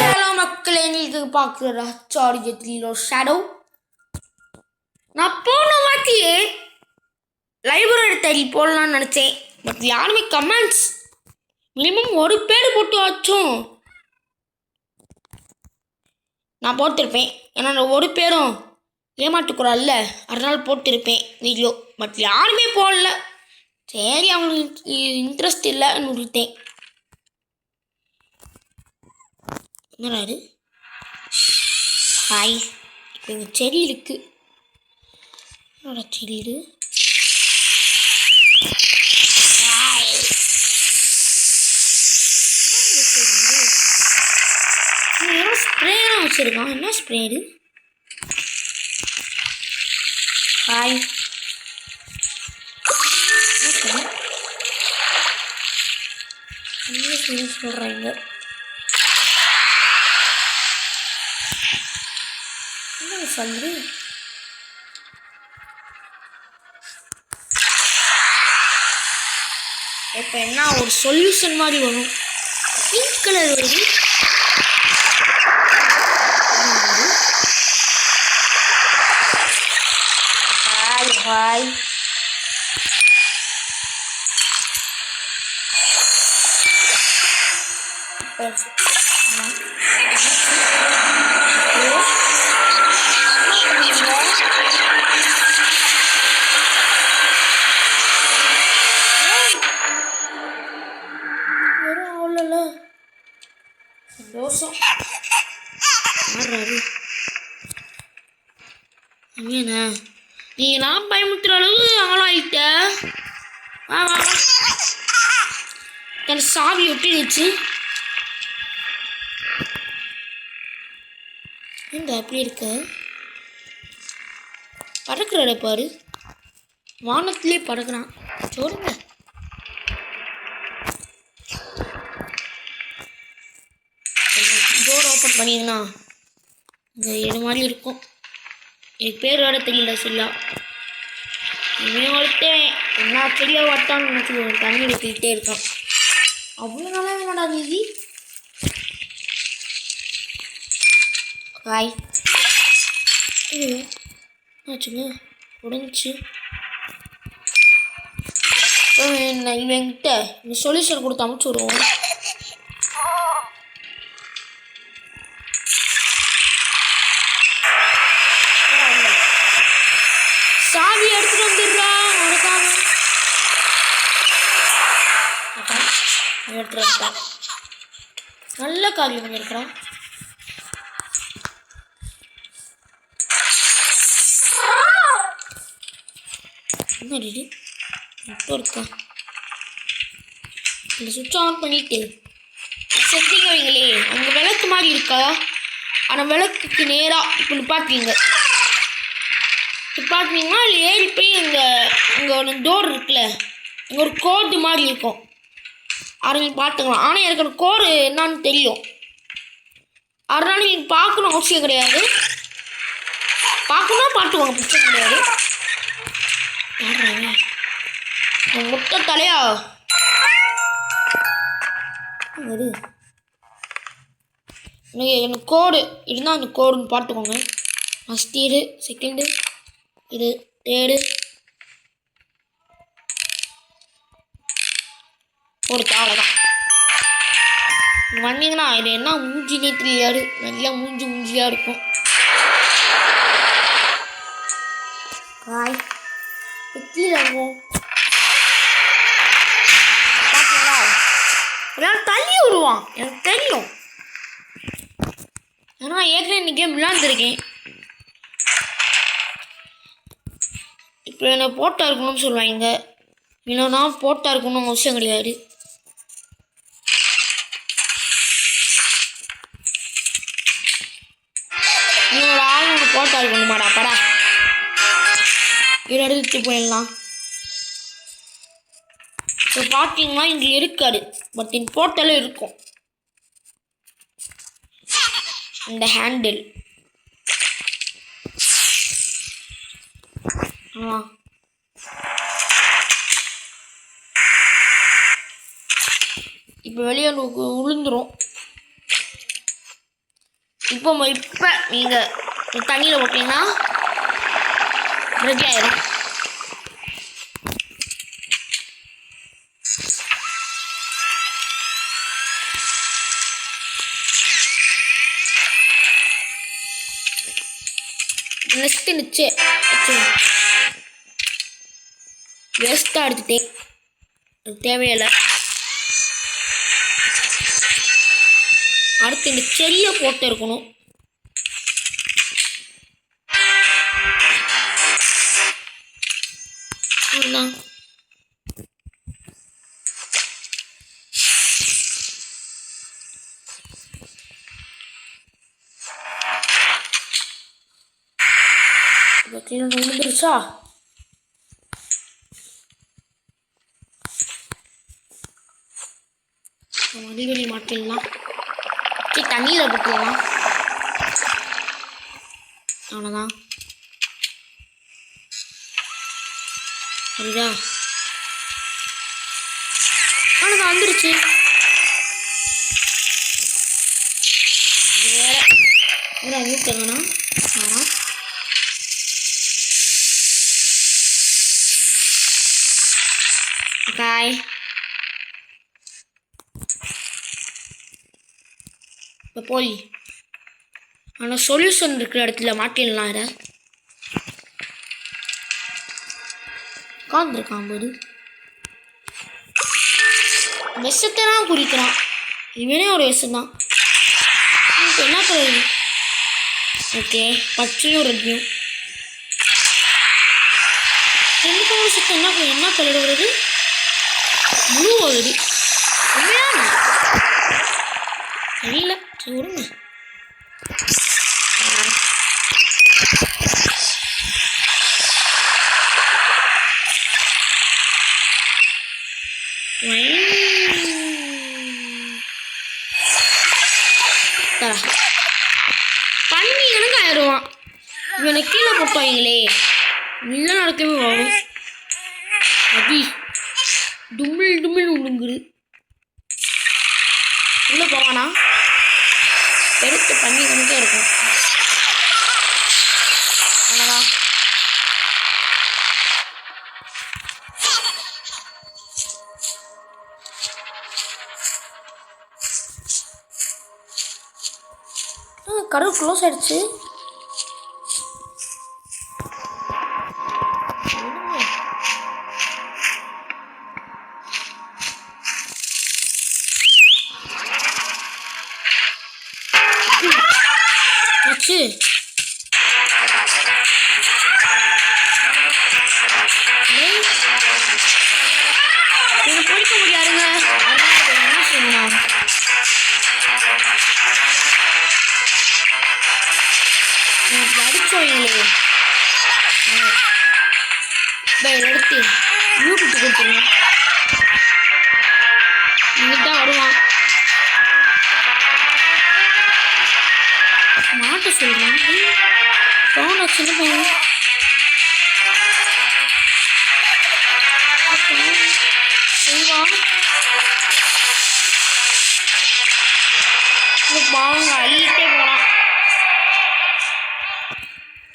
Hello மக்களே, நீங்க பார்க்குற சார்ஜ் ஷேடோ. நான் போன வாட்டியே லைப்ரரி தேடி போடலான்னு நினச்சேன். பட் யாருமே கமெண்ட்ஸ் மினிமம் ஒரு பேர் போட்டு வச்சோம் நான் போட்டிருப்பேன். ஏன்னா நான் ஒரு பேரும் ஏமாட்டுக்குறாள்ல, அதனால போட்டிருப்பேன் வீடியோ. பட் யாருமே போடல. சரி, அவங்களுக்கு இன்ட்ரெஸ்ட் இல்லைன்னு விட்டுட்டேன். என்னடாது? ஹாய், இப்போ எங்கள் செடி இருக்கு. என்னோட செடி இது? ஸ்ப்ரேலாம் வச்சுருக்கான். என்ன ஸ்ப்ரே இது? ஹாய், சொல்கிறாங்க. என்ன சொல்லு? இப்போ என்ன ஒரு சொல்யூஷன் மாதிரி வரும். பிங்க் கலர் வருது. ஹாய் ஹாய், சந்தோஷம். அங்கேண்ணா நீங்கள் நான் பயமுத்துற அளவு ஆளாயிட்ட. வா வா வா, என் சாவி ஒட்டிடுச்சு. எங்க அப்படி இருக்க? பறக்குறட பாரு, வானத்திலே பறக்குறான். சொல்லுங்க. டோர் ஓப்பன் பண்ணிங்கன்னா இந்த இது மாதிரி இருக்கும். எனக்கு பேர் வேற தெரியல. சரியா இவன் ஒருத்தன் என்ன செடியா வட்டான்னு நினச்சி தண்ணி எடுத்துக்கிட்டே இருக்கான். அவ்வளோ நல்லா வேணாடா நீதி. ஹாய், ஆச்சுங்க உடஞ்சிச்சு. இவன்கிட்ட இந்த சொல்யூஷன் கொடுத்து அமுச்சு விடுவோம். சாவி எடுத்துட்டு வந்துடுறான். உனக்காக எடுத்துட்டு வந்துட்டான். நல்ல காரியம் பண்ணியிருக்கிறான். என்ன இப்போ இருக்கா? இந்த சுவிட்ச் ஆன் பண்ணிட்டு செஞ்சீங்க வைங்களே, அங்கே விளக்கு மாதிரி இருக்கா? ஆனால் விளக்குக்கு நேராக இப்போ நிப்பாட்டினீங்கன்னா அதில் ஏறி போய் இங்கே ஒரு டோர் இருக்குல்ல, இங்கே ஒரு கோடு மாதிரி இருக்கும். அதை நீங்கள் பார்த்துக்கலாம். ஆனால் எனக்கு அந்த கோடு என்னான்னு தெரியும். அதனால நீங்கள் பார்க்கணும் அவசியம் கிடையாது. பார்க்கணும் பார்த்துக்கோங்க, பிரச்சனை கிடையாது. முட்டை தலையா அது எனக்கு கோடு இருந்தால் அந்த கோடுன்னு பார்த்துக்கோங்க. ஃபஸ்ட் இது, செகண்டு இது, தேர்டு ஒரு தாளைதான் வந்தீங்கன்னா இது என்ன மூஞ்சினே தெரியாது. நல்லா மூஞ்சியாக இருக்கும். ஹாய், கீழே பார்த்தீங்களா? எல்லாம் தள்ளி விடுவான், எனக்கு தெரியும். ஏன்னா ஏற்கனவே இந்த கேம் விளையாண்டுருக்கேன். இப்போ என்னை போட்டா இருக்கணும்னு சொல்லுவாங்க. இல்லைன்னா போட்டா இருக்கணும்னு அவசியம் கிடையாது. என்னோட ஆள் போட்டா இருக்கணுமாடா படா. இதை எடுத்துட்டு போயிடலாம். இப்போ பார்த்தீங்கன்னா இங்கே இருக்காது, பட் என் போர்ட்டலும் இருக்கும். இந்த ஹேண்டில் இப்போ வெளியே விழுந்துரும். இப்போ நீங்கள் தண்ணியில் போட்டிங்கன்னா ரெடி ஆயிடும். நெக்ஸ்ட் நிச்சு வேஸ்ட்டாக எடுத்துட்டேன், தேவையில்லை. அடுத்து இந்த செடியை போட்டு இருக்கணும். கீழே விழுந்துருச்சா? மதிவெளி மாட்டிடலாம். சரி, தண்ணியில் போட்டுடலாம். அவ்வளோதான். சரிதா? அவ்வளோதான், வந்துருச்சு. இது வேற ஊற்றுங்கண்ணா. வேணாம். காய் இப்போ போய் ஆனால் சொல்யூஷன் இருக்கிற இடத்துல மாட்டிடலாம். இதை உட்காந்துருக்கான் போது விஷத்தை தான் குடிக்கிறான். இவனே ஒரு விஷம் தான். என்ன கலர்? ஓகே, பச்சையும் ரெட்டையும். ரெண்டு கலர் விஷத்தை என்ன கலர் வருது? ப்ளூ வருது. உண்மையான தெரியல. சரி விடுங்க. பண்ணி எனக்கு ஆயிடுவான். இவனை கீழே போட்டாங்களே, இல்லை நடக்கவே வரும். அடி டுமில் டுமில் உழுங்குது. உள்ளே போவானா? பெருத்து பண்ணி கணக்கே இருக்கும். அவ்வளோதான். கடவு க்ளோஸ் ஆயிடுச்சு. படிக்க முடியாதுங்க. என்ன சொல்லலாம்? அடிச்சோம் இல்லையே. எடுத்து யூடியூப் கொடுத்துருங்க. இங்கிட்ட வருவான். மாட்ட சொல்றான். போன சின்ன பையன் செய்வான். பாவங்க அழியிட்டே போனான்.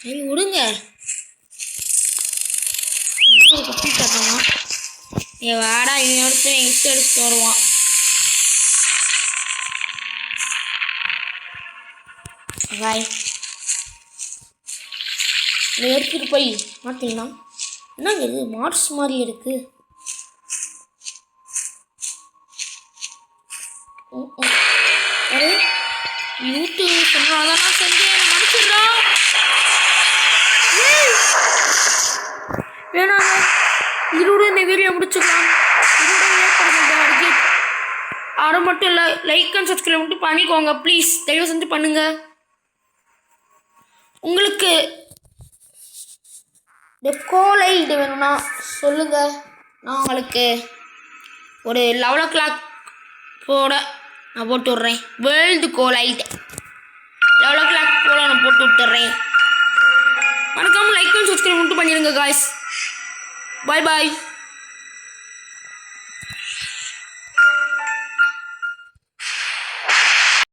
சரி விடுங்க. ஒரு குப்பி காட்டமா வாடா, இவன் எடுத்து எங்கிட்ட எடுத்துட்டு வருவான். பாய் இதை எடுத்துட்டு போய் மாட்டீங்கன்னா என்னங்க இது மார்ஸ் மாதிரி இருக்கு. யூடியூப் சொன்னாதான் நான் செஞ்சேன். மனுஷன்டா வேணாங்க. இதோட இந்த வீடியோ முடிச்சுக்கலாம். அதை மட்டும் இல்லை, லைக் அண்ட் சப்ஸ்கிரைப் மட்டும் பண்ணிக்கோங்க ப்ளீஸ். தயவு செஞ்சு பண்ணுங்க. உங்களுக்கு இந்த கோலைட் வேணும்னா சொல்லுங்கள். நான் உங்களுக்கு ஒரு 11 o'clock போட நான் போட்டு விட்றேன். வேர்ல்டு கோலைட் 11 o'clock போட நான் போட்டு விட்டுறேன். மறக்காமல் லைக் அண்ட் சப்ஸ்கிரைப் மட்டும் பண்ணிடுங்க காய்ஸ். பாய் பாய்.